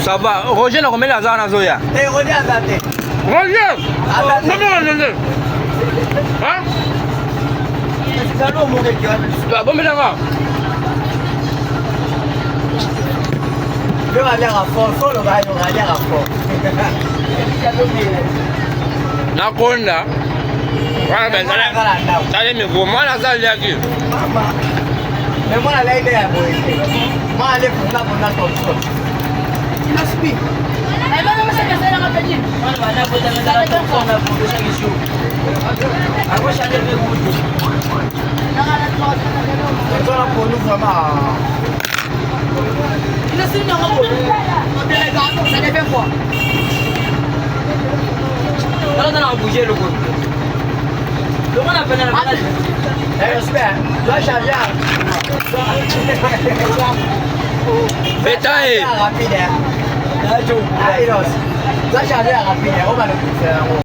Ça va. Roger, on met la zone à Zoya. Roger, attendez. Roger! Hein? Bon, mais là, le aller à fond, le aller à fond. nakonda wana benzala tale miko mwana azali yaki mama me mwana la ile ya boye mwana le kuna tonto inaspi ai bana msaka sana ngapeni mwana bana boda ngala tona bodo shangi shu ako shande be gudu nangala tona ponu fama inaspi ngabo mbele gato ça ne fait quoi alors on a bougé le coup. Le monde a peine à la balade. J'espère. Toi, Xavier. Betaille. Rapide. Toi, Xavier, rapide. On va le faire.